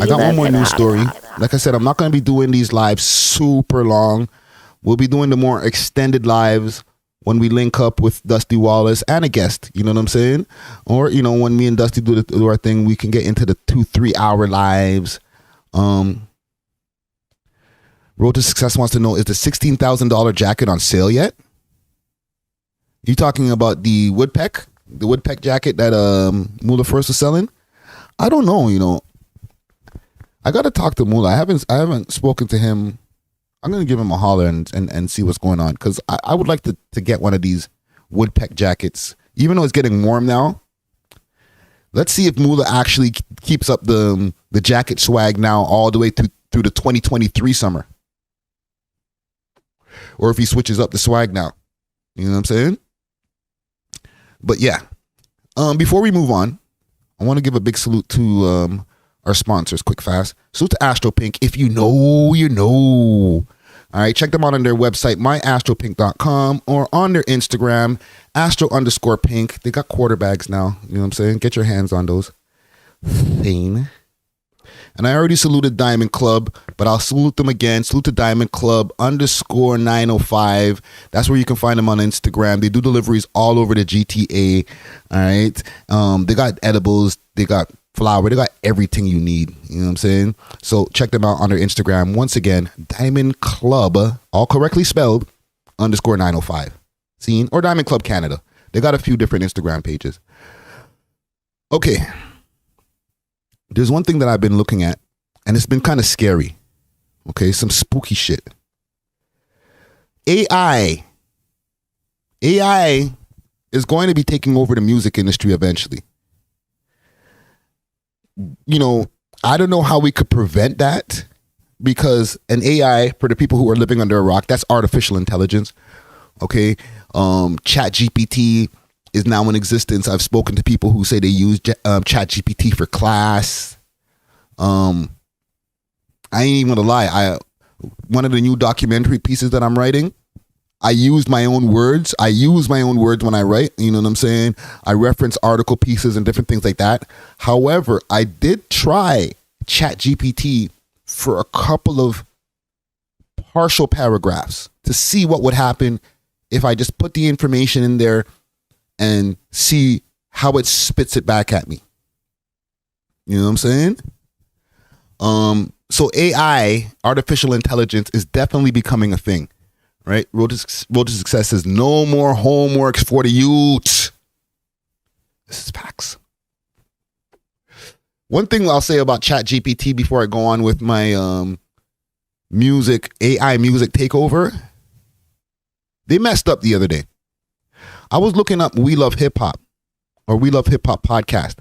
I got one more news story. Like I said, I'm not going to be doing these lives super long. We'll be doing the more extended lives when we link up with Dusty Wallace and a guest. You know what I'm saying? Or, you know, when me and Dusty do our thing, we can get into the 2-3 hour lives. Road to Success wants to know, is the $16,000 jacket on sale yet? You talking about the Woodpeck jacket that Mula First was selling? I don't know, you know. I got to talk to Mula. I haven't spoken to him. I'm going to give him a holler and see what's going on, because I would like to get one of these Woodpeck jackets, even though it's getting warm now. Let's see if Mula actually keeps up the jacket swag now all the way through the 2023 summer. Or if he switches up the swag now. You know what I'm saying? But yeah. Before we move on, I want to give a big salute to our sponsors, quick fast. Salute to Astro Pink. If you know, you know. All right, check them out on their website, myastropink.com, or on their Instagram, astro_pink. They got quarter bags now. You know what I'm saying? Get your hands on those. Thing. And I already saluted Diamond Club, but I'll salute them again. Salute to Diamond Club _905. That's where you can find them on Instagram. They do deliveries all over the GTA. All right. They got edibles. They got flour. They got everything you need. You know what I'm saying? So check them out on their Instagram. Once again, Diamond Club, all correctly spelled, _905. Seen? Or Diamond Club Canada. They got a few different Instagram pages. Okay. There's one thing that I've been looking at, and it's been kind of scary. Okay, some spooky shit. AI is going to be taking over the music industry eventually. You know, I don't know how we could prevent that, because an AI, for the people who are living under a rock, that's artificial intelligence. Okay, ChatGPT is now in existence. I've spoken to people who say they use ChatGPT for class. I ain't even gonna lie. One of the new documentary pieces that I'm writing, I used my own words. I use my own words when I write. You know what I'm saying? I reference article pieces and different things like that. However, I did try ChatGPT for a couple of partial paragraphs to see what would happen if I just put the information in there and see how it spits it back at me. You know what I'm saying? So AI, artificial intelligence, is definitely becoming a thing, right? Road to Success says no more homeworks for the youth. This is facts. One thing I'll say about ChatGPT before I go on with my AI music takeover, they messed up the other day. I was looking up We Love Hip Hop or We Love Hip Hop podcast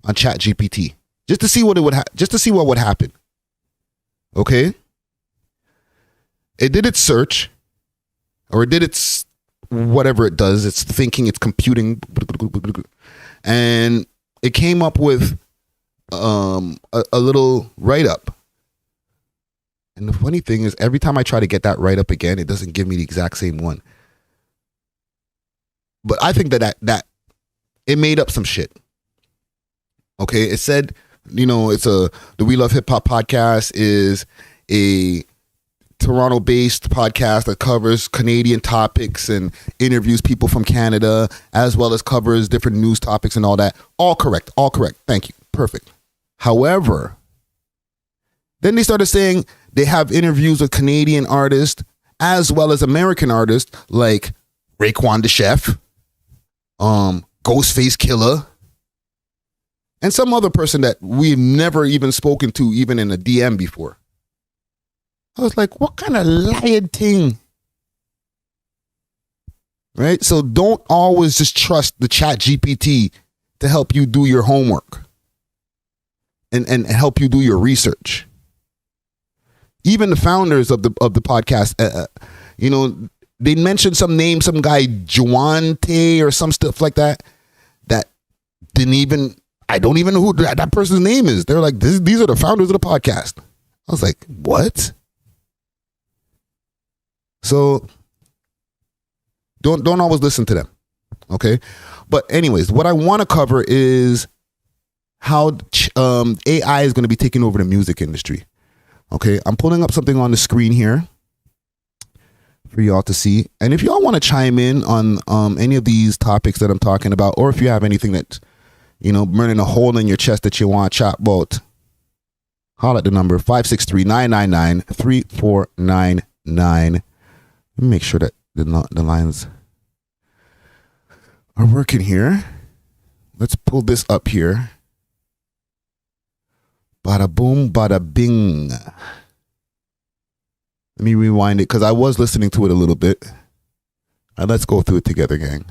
on ChatGPT just to see what would happen. Okay? It did its search, or it did its whatever it does. It's thinking, it's computing, and it came up with a little write-up. And the funny thing is, every time I try to get that write-up again, it doesn't give me the exact same one. But I think that it made up some shit. Okay, it said, you know, the We Love Hip Hop podcast is a Toronto-based podcast that covers Canadian topics and interviews people from Canada, as well as covers different news topics and all that. All correct. Thank you. Perfect. However, then they started saying they have interviews with Canadian artists as well as American artists like Raekwon the Chef, Ghostface Killah, and some other person that we've never even spoken to, even in a DM before. I was like, what kind of lying thing? Right? So don't always just trust the ChatGPT to help you do your homework and help you do your research. Even the founders of the podcast, you know, they mentioned some name, some guy, Juante or some stuff like that I don't even know who that person's name is. They're like, these are the founders of the podcast. I was like, what? So don't always listen to them. Okay. But anyways, what I want to cover is how AI is going to be taking over the music industry. Okay, I'm pulling up something on the screen here for y'all to see. And if y'all want to chime in on any of these topics that I'm talking about, or if you have anything that, burning a hole in your chest that you want to chat about, holler at the number 563-999-3499. Let me make sure that the lines are working here. Let's pull this up here. Bada boom, bada bing. Let me rewind it because I was listening to it a little bit. And let's go through it together, gang.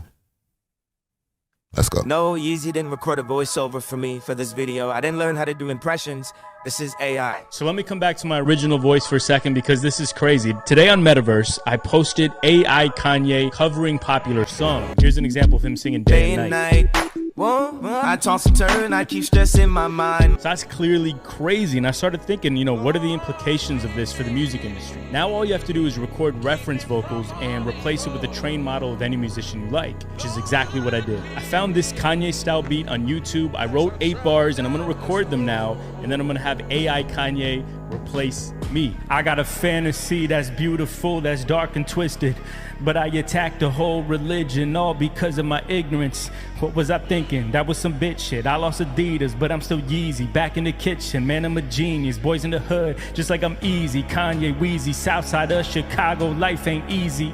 Let's go. No, Yeezy didn't record a voiceover for me for this video. I didn't learn how to do impressions. This is AI. So let me come back to my original voice for a second because this is crazy. Today on Metaverse, I posted AI Kanye covering popular song. Here's an example of him singing Day and Night. Whoa, I toss and turn, I keep stress in my mind. So that's clearly crazy. And I started thinking, what are the implications of this for the music industry? Now all you have to do is record reference vocals and replace it with a trained model of any musician you like, which is exactly what I did. I found this Kanye style beat on YouTube. I wrote 8 bars and I'm gonna record them now. And then I'm gonna have AI Kanye replace me. I got a fantasy that's beautiful, that's dark and twisted, but I attacked the whole religion all because of my ignorance. What was I thinking? That was some bitch shit. I lost Adidas, but I'm still Yeezy. Back in the kitchen, man, I'm a genius. Boys in the hood, just like I'm easy. Kanye, Weezy, Southside of Chicago, life ain't easy.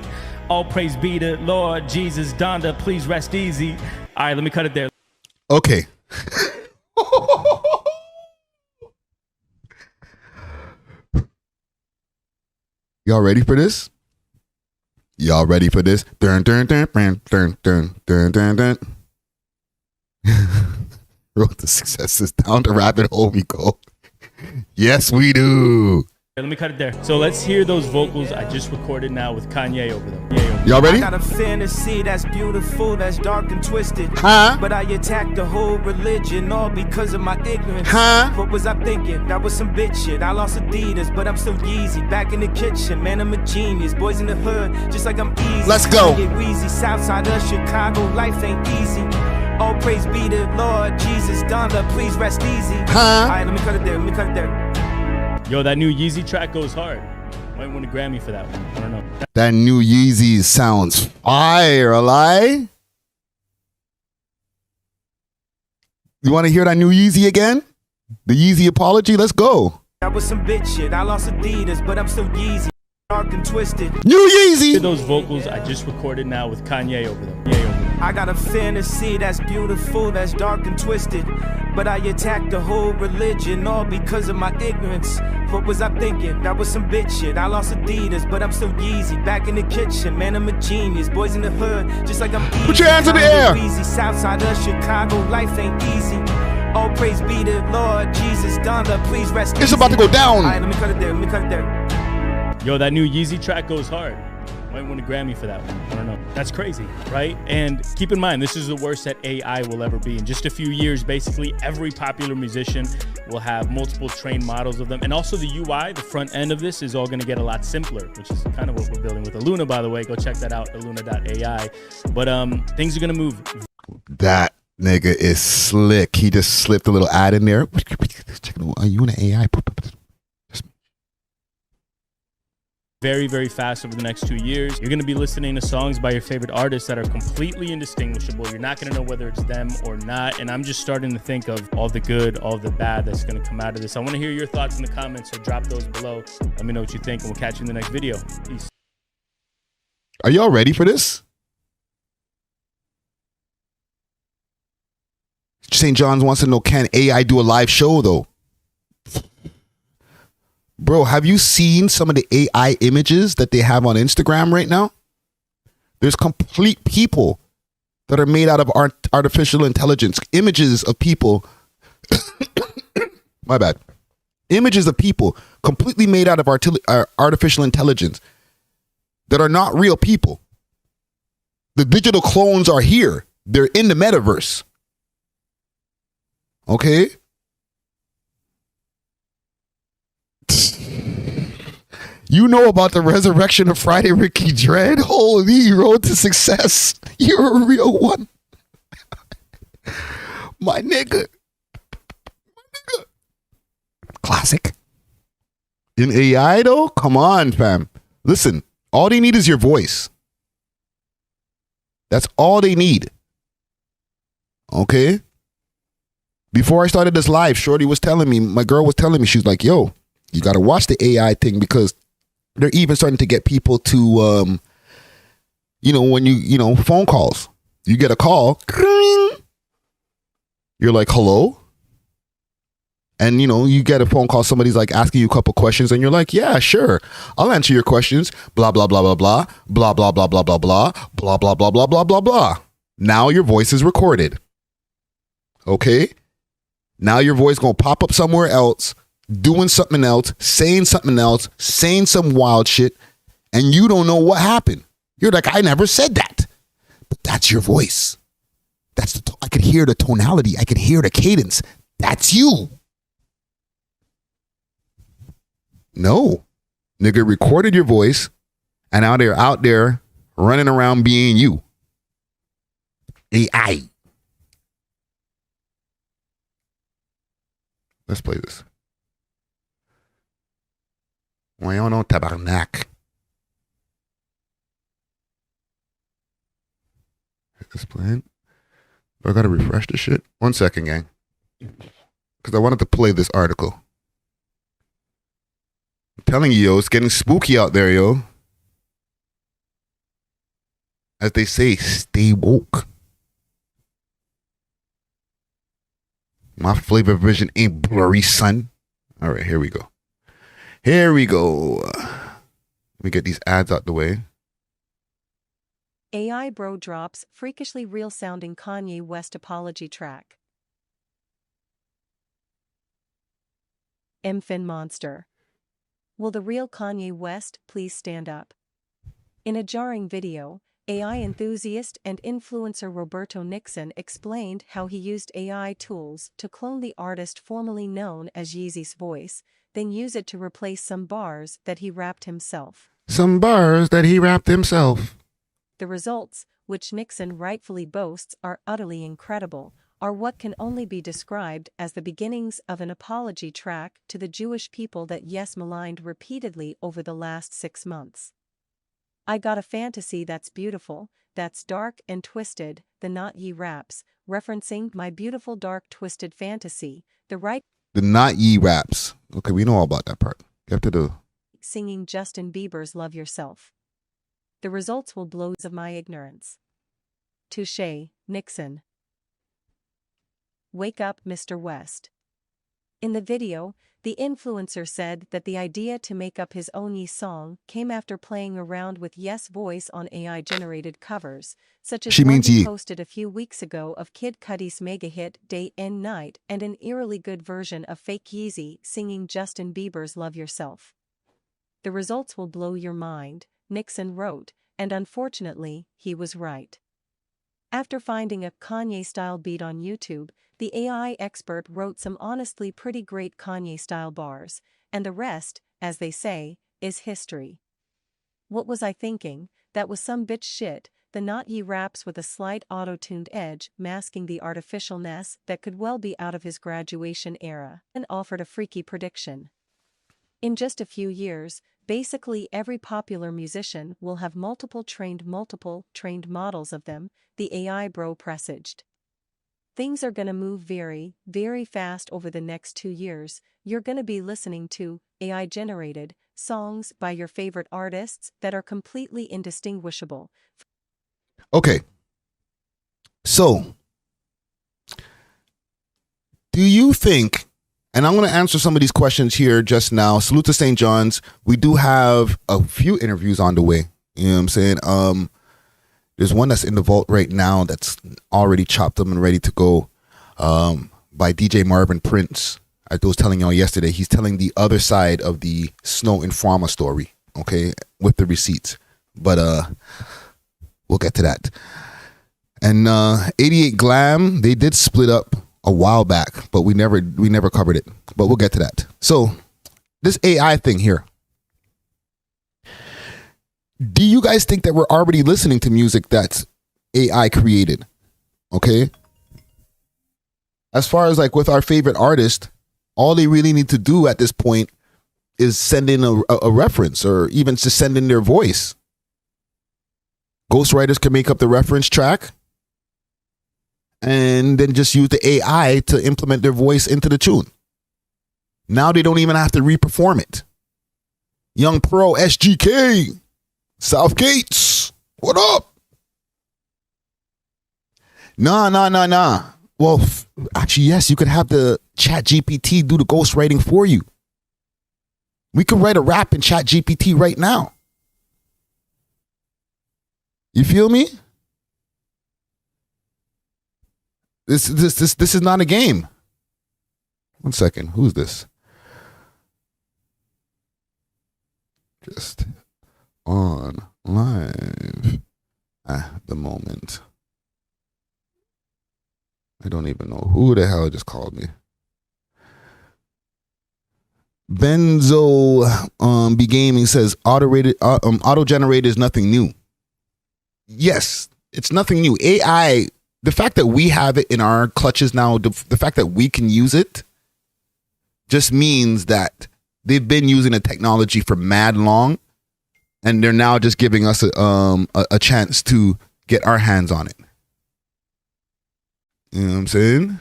All praise be to Lord Jesus, Donda, please rest easy. All right, let me cut it there. Okay. Y'all ready for this? Y'all ready for this? Dun dun dun dun dun dun dun dun dun. Road to success is down the rabbit hole we go. Yes, we do. Let me cut it there. So let's hear those vocals I just recorded now with Kanye over them. Y'all ready? I got a fantasy that's beautiful, that's dark and twisted. But I attacked the whole religion all because of my ignorance. What was I thinking? That was some bitch shit. I lost Adidas, but I'm still Yeezy. Back in the kitchen, man, I'm a genius. Boys in the hood, just like I'm easy. Let's go. Weezy, Southside of Chicago, life ain't easy. All praise be to Lord Jesus, Donda, please rest easy. All right, let me cut it there. Yo, that new Yeezy track goes hard. Might win a Grammy for that one. I don't know. That new Yeezy sounds fire, a lie? You want to hear that new Yeezy again? The Yeezy apology? Let's go. That was some bitch shit. I lost Adidas, but I'm still Yeezy. Dark and twisted. New Yeezy! Hear those vocals I just recorded now with Kanye over them. I got a fantasy that's beautiful, that's dark and twisted. But I attacked the whole religion all because of my ignorance. What was I thinking? That was some bitch shit. I lost Adidas, but I'm still Yeezy. Back in the kitchen, man, I'm a genius. Boys in the hood, just like I'm easy. Put your hands in the air. Weezy, Southside of Chicago, life ain't easy. All praise be to Lord Jesus, Donda, please rest easy. It's about to go down. All right, let me cut it there. Yo, that new Yeezy track goes hard. Might win a Grammy for that one. I don't know. That's crazy, right? And keep in mind, this is the worst that AI will ever be. In just a few years, basically every popular musician will have multiple trained models of them. And also the UI, the front end of this, is all going to get a lot simpler, which is kind of what we're building with Illuna, by the way. Go check that out, illuna.ai. But things are going to move. That nigga is slick. He just slipped a little ad in there. Are you in AI? Very, very fast over the next 2 years. You're going to be listening to songs by your favorite artists that are completely indistinguishable. You're not going to know whether it's them or not. And I'm just starting to think of all the good, all the bad that's going to come out of this. I want to hear your thoughts in the comments, so drop those below. Let me know what you think, and we'll catch you in the next video. Peace. Are y'all ready for this? St. John's wants to know, can AI do a live show, though? Bro, have you seen some of the AI images that they have on Instagram right now? There's complete people that are made out of artificial intelligence. Images of people. My bad. Images of people completely made out of artificial intelligence that are not real people. The digital clones are here. They're in the metaverse. Okay? You know about the resurrection of Friday Ricky Dread? Holy road to success. You're a real one. My nigga. Classic. In AI though, come on, fam. Listen, all they need is your voice. That's all they need. Okay? Before I started this live, Shorty was telling me, my girl was telling me, she was like, yo, you got to watch the AI thing because they're even starting to get people to, when phone calls. You get a call, you're like, hello? And, you get a phone call, somebody's like asking you a couple questions and you're like, yeah, sure. I'll answer your questions. Blah, blah, blah, blah, blah, blah, blah, blah, blah, blah, blah, blah, blah, blah, blah, blah, blah, blah. Now your voice is recorded. Okay? Now your voice going to pop up somewhere else, doing something else, saying some wild shit, and you don't know what happened. You're like, I never said that. But that's your voice. I could hear the tonality. I could hear the cadence. That's you. No. Nigga recorded your voice and now they're out there running around being you. AI. Let's play this. Voyons non, tabarnak. Hit this playing. I gotta refresh this shit. 1 second, gang. Because I wanted to play this article. I'm telling you, yo, it's getting spooky out there, yo. As they say, stay woke. My flavor vision ain't blurry, son. All right, here we go. Let me get these ads out the way. AI bro drops freakishly real-sounding Kanye West apology track. MFin Monster. Will the real Kanye West please stand up? In a jarring video, AI enthusiast and influencer Roberto Nixon explained how he used AI tools to clone the artist formerly known as Yeezy's voice, then use it to replace some bars that he rapped himself. The results, which Nixon rightfully boasts are utterly incredible, are what can only be described as the beginnings of an apology track to the Jewish people that Yes maligned repeatedly over the last 6 months. I got a fantasy that's beautiful, that's dark and twisted, the Not Ye raps, referencing my beautiful dark twisted fantasy, the Not Ye raps. Okay, we know all about that part. You have to do. Singing Justin Bieber's Love Yourself. The results will blow of my ignorance. Touché, Nixon. Wake up, Mr. West. In the video, the influencer said that the idea to make up his own Ye song came after playing around with Yes voice on AI-generated covers, such as one he posted a few weeks ago of Kid Cudi's mega hit Day and Night and an eerily good version of Fake Yeezy singing Justin Bieber's Love Yourself. The results will blow your mind, Nixon wrote, and unfortunately, he was right. After finding a Kanye-style beat on YouTube, the AI expert wrote some honestly pretty great Kanye-style bars, and the rest, as they say, is history. What was I thinking? That was some bitch shit. The Not Ye raps with a slight auto-tuned edge masking the artificialness that could well be out of his graduation era, and offered a freaky prediction. In just a few years, basically every popular musician will have multiple trained models of them, the AI bro presaged. Things are gonna move very, very fast over the next 2 years. You're gonna be listening to AI-generated songs by your favorite artists that are completely indistinguishable. Okay. So, do you think, and I'm going to answer some of these questions here just now. Salute to St. John's. We do have a few interviews on the way. You know what I'm saying? There's one that's in the vault right now that's already chopped up and ready to go by DJ Marvin Prince. I was telling y'all yesterday, he's telling the other side of the Snow and Pharma story, okay, with the receipts. But we'll get to that. And 88 Glam, they did split up a while back, but we never covered it. But we'll get to that. So this AI thing here. Do you guys think that we're already listening to music that's AI created? Okay. As far as like with our favorite artist, All they really need to do at this point is send in a reference, or even just send in their voice. Ghostwriters can make up the reference track and then just use the AI to implement their voice into the tune. Now they don't even have to re-perform it. Young Pro, SGK, South Gates, what up? Nah. Well, actually, yes, you could have the Chat GPT do the ghostwriting for you. We could write a rap in Chat GPT right now. You feel me? This is not a game. One second. Who's this? Just on live at the moment. I don't even know who the hell just called me. Benzo B Gaming says auto generated is nothing new. Yes, it's nothing new. AI, the fact that we have it in our clutches now, the fact that we can use it just means that they've been using the technology for mad long, and they're now just giving us a chance to get our hands on it. You know what I'm saying?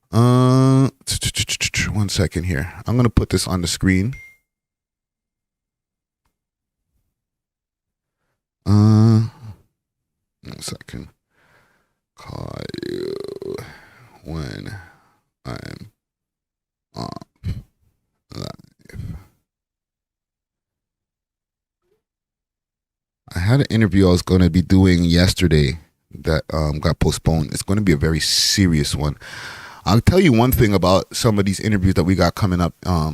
1 second here. I'm going to put this on the screen. One second. Call you when I'm off live. I had an interview I was going to be doing yesterday that got postponed. It's going to be a very serious one. I'll tell you one thing about some of these interviews that we got coming up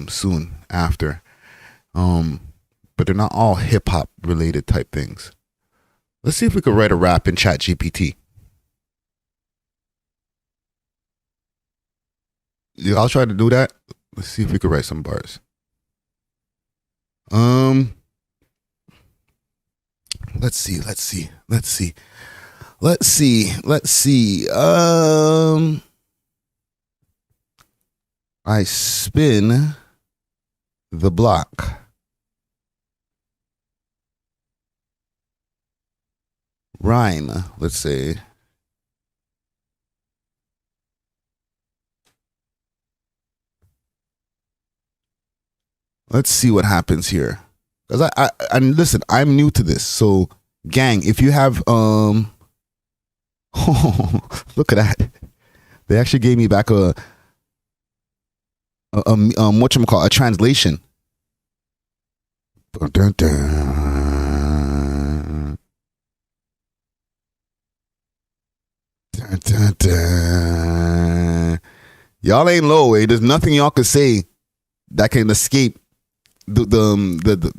soon after. But they're not all hip hop related type things. Let's see if we could write a rap in Chat GPT. Yeah, I'll try to do that. Let's see if we could write some bars. Let's see. I spin the block. Rhyme, let's say. Let's see what happens here. Because and listen, I'm new to this. So, gang, if you have oh, look at that. They actually gave me back a translation. Dun, dun, dun. Dun, dun, dun. Y'all ain't low, eh? There's nothing y'all can say that can escape the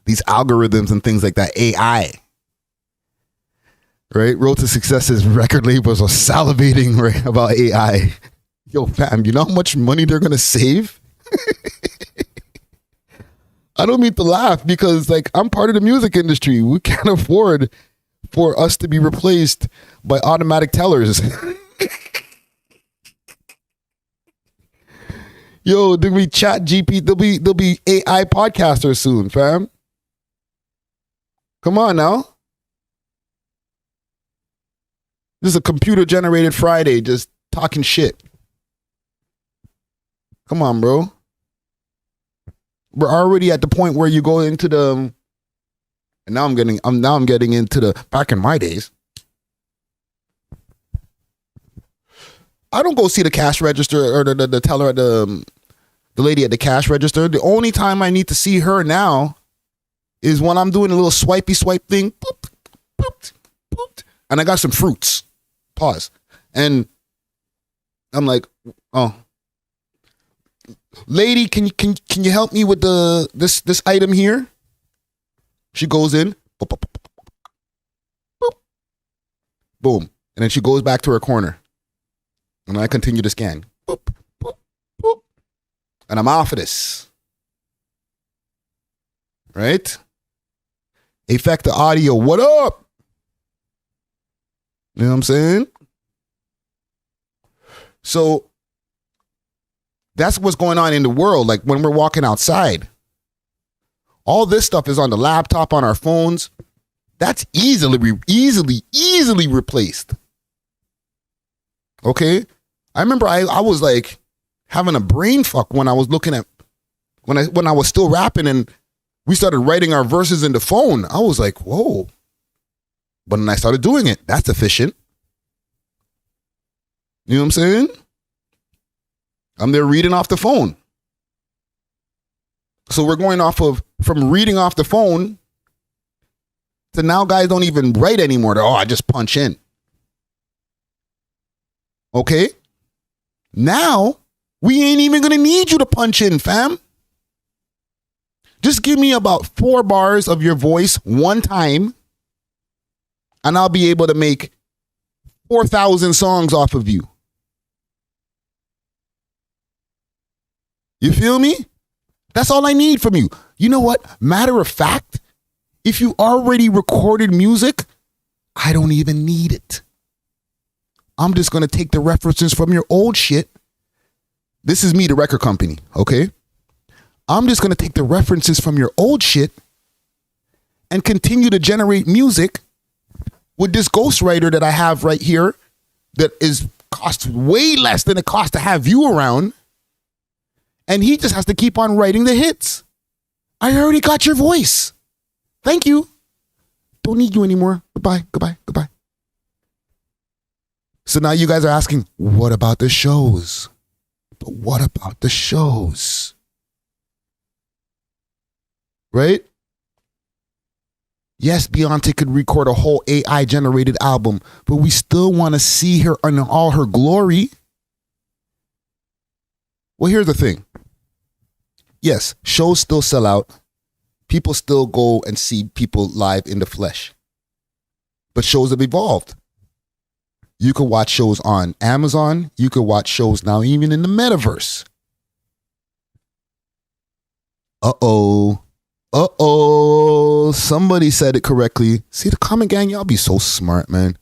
these algorithms and things like that. AI. Right? Road to Success is record labels are salivating right about AI. Yo, fam, you know how much money they're gonna save? I don't mean to laugh because, like, I'm part of the music industry. We can't afford for us to be replaced by automatic tellers. Yo, there'll be Chat GP. There'll be AI podcasters soon, fam. Come on now. This is a computer generated Friday, just talking shit. Come on, bro. We're already at the point where you go into the, and now I'm getting into the back in my days. I don't go see the cash register or the teller at the lady at the cash register. The only time I need to see her now is when I'm doing a little swipey swipe thing. Boop, boop, boop, and I got some fruits. Pause. And I'm like, oh, lady, can you help me with this item here? She goes in. Boop, boop, boop, boop, boom. And then she goes back to her corner. And I continue to scan. Boop, boop, boop. And I'm off of this. Right? Effect the audio. What up? You know what I'm saying? So That's what's going on in the world. Like when we're walking outside, all this stuff is on the laptop, on our phones. That's easily replaced. Okay. I remember I was like having a brain fuck when I was looking at, when I was still rapping and we started writing our verses in the phone. I was like, whoa. But then I started doing it. That's efficient. You know what I'm saying? I'm there reading off the phone. So we're going from reading off the phone to now guys don't even write anymore. I just punch in. Okay? Now, we ain't even going to need you to punch in, fam. Just give me about 4 bars of your voice one time, and I'll be able to make 4,000 songs off of you. You feel me? That's all I need from you. You know what? Matter of fact, if you already recorded music, I don't even need it. I'm just going to take the references from your old shit. This is me, the record company, okay? I'm just going to take the references from your old shit and continue to generate music with this ghostwriter that I have right here that costs way less than it costs to have you around. And he just has to keep on writing the hits. I already got your voice. Thank you. Don't need you anymore. Goodbye, goodbye, goodbye. So now you guys are asking, what about the shows? But what about the shows? Right? Yes, Beyonce could record a whole AI generated album, but we still want to see her in all her glory. Well, here's the thing. Yes, shows still sell out. People still go and see people live in the flesh. But shows have evolved. You can watch shows on Amazon. You can watch shows now even in the metaverse. Uh-oh. Somebody said it correctly. See, the comment gang, y'all be so smart, man.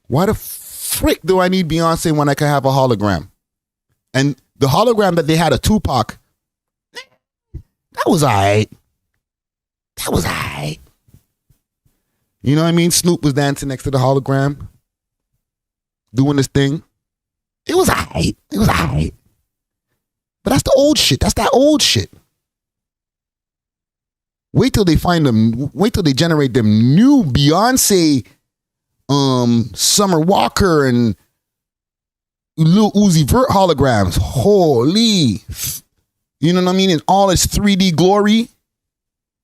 Why the frick do I need Beyonce when I can have a hologram? And the hologram that they had of Tupac, that was all right. That was all right. You know what I mean? Snoop was dancing next to the hologram, doing this thing. It was all right. It was all right. But that's the old shit. That's that old shit. Wait till they find them. Wait till they generate them new Beyonce, Summer Walker, and Lil Uzi Vert holograms. Holy. You know what I mean? In all its 3D glory.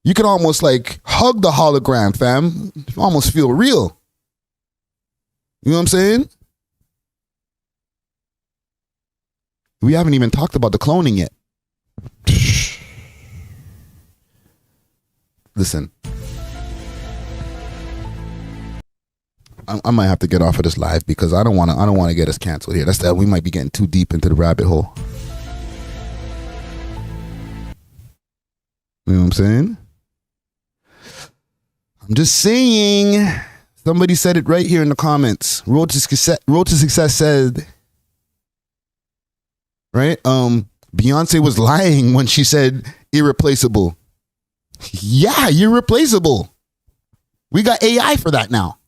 You can almost like hug the hologram, fam. You almost feel real. You know what I'm saying? We haven't even talked about the cloning yet. Listen. I might have to get off of this live because I don't want to get us canceled here. That's that. We might be getting too deep into the rabbit hole. You know what I'm saying? I'm just saying. Somebody said it right here in the comments. Road to Success said, right? Beyonce was lying when she said irreplaceable. Yeah, irreplaceable. We got AI for that now.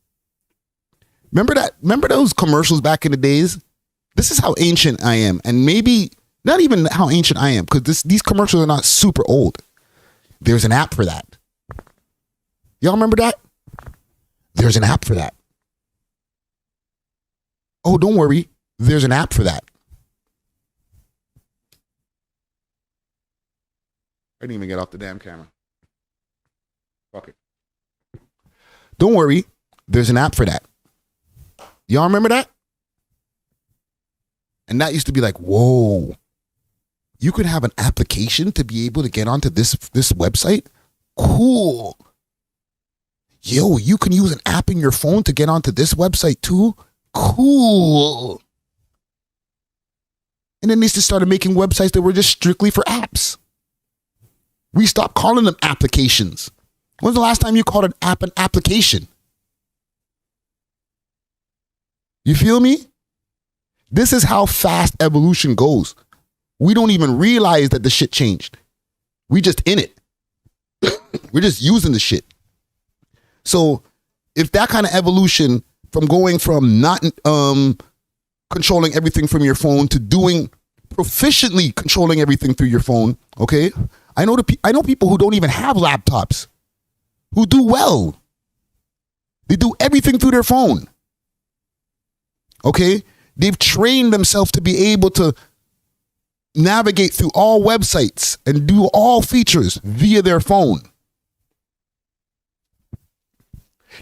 Remember that? Remember those commercials back in the days? This is how ancient I am. And maybe not even how ancient I am, because these commercials are not super old. There's an app for that. Y'all remember that? There's an app for that. Oh, don't worry. There's an app for that. I didn't even get off the damn camera. Fuck it. Don't worry. There's an app for that. Y'all remember that? And that used to be like, whoa. You could have an application to be able to get onto this website? Cool. Yo, you can use an app in your phone to get onto this website too? Cool. And then they just started making websites that were just strictly for apps. We stopped calling them applications. When's the last time you called an app an application? You feel me? This is how fast evolution goes. We don't even realize that the shit changed. We just in it. We're just using the shit. So if that kind of evolution from going from not controlling everything from your phone to doing proficiently controlling everything through your phone, okay? I know people who don't even have laptops who do well. They do everything through their phone. Okay? They've trained themselves to be able to navigate through all websites and do all features via their phone.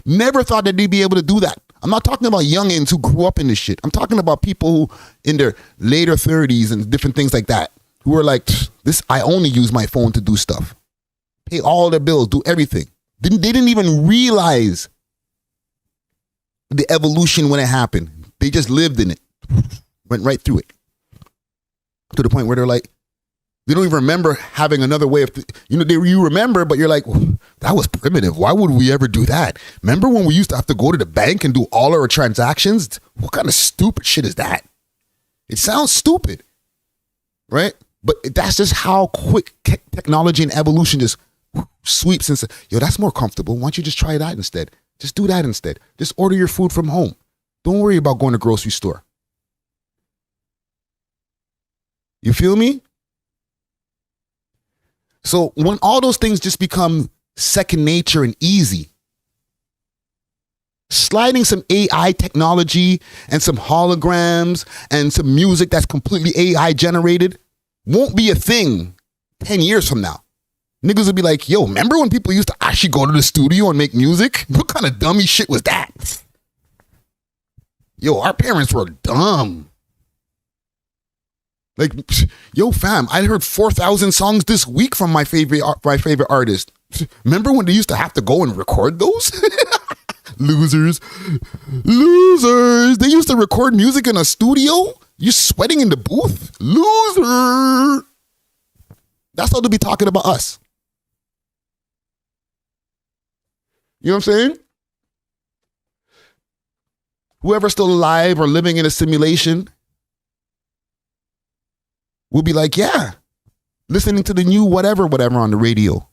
Never thought that they'd be able to do that. I'm not talking about youngins who grew up in this shit. I'm talking about people who in their later 30s and different things like that, who are like, this, I only use my phone to do stuff. Pay all their bills, do everything. They didn't even realize the evolution when it happened. They just lived in it. Went right through it. To the point where they're like, they don't even remember having another way of, you remember, but you're like, that was primitive. Why would we ever do that? Remember when we used to have to go to the bank and do all our transactions? What kind of stupid shit is that? It sounds stupid, right? But that's just how quick technology and evolution just sweeps and says, yo, that's more comfortable. Why don't you just try that instead? Just do that instead. Just order your food from home. Don't worry about going to the grocery store. You feel me? So when all those things just become second nature and easy, sliding some AI technology and some holograms and some music that's completely AI generated won't be a thing 10 years from now. Niggas will be like, yo, remember when people used to actually go to the studio and make music? What kind of dummy shit was that? Yo, our parents were dumb. Like, yo, fam, I heard 4,000 songs this week from my favorite artist. Remember when they used to have to go and record those? Losers. They used to record music in a studio? You sweating in the booth? Loser. That's how they'll be talking about us. You know what I'm saying? Whoever's still alive or living in a simulation will be like, yeah, listening to the new whatever on the radio.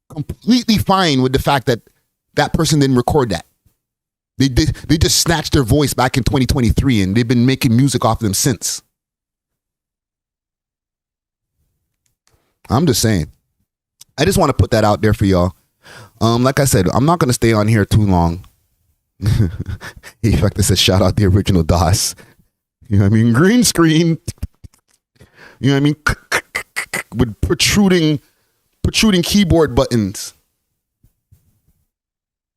Completely fine with the fact that that person didn't record that. They just snatched their voice back in 2023 and they've been making music off them since. I'm just saying. I just want to put that out there for y'all. Like I said, I'm not going to stay on here too long. In fact, I said, shout out the original DOS. You know what I mean? Green screen. You know what I mean? With protruding keyboard buttons.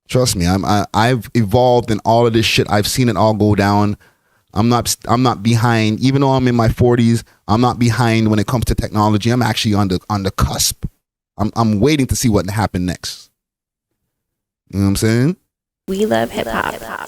Trust me, I've evolved in all of this shit. I've seen it all go down. I'm not behind. Even though I'm in my 40s, I'm not behind when it comes to technology. I'm actually on the cusp. I'm waiting to see what happened next. You know what I'm saying? We love hip hop.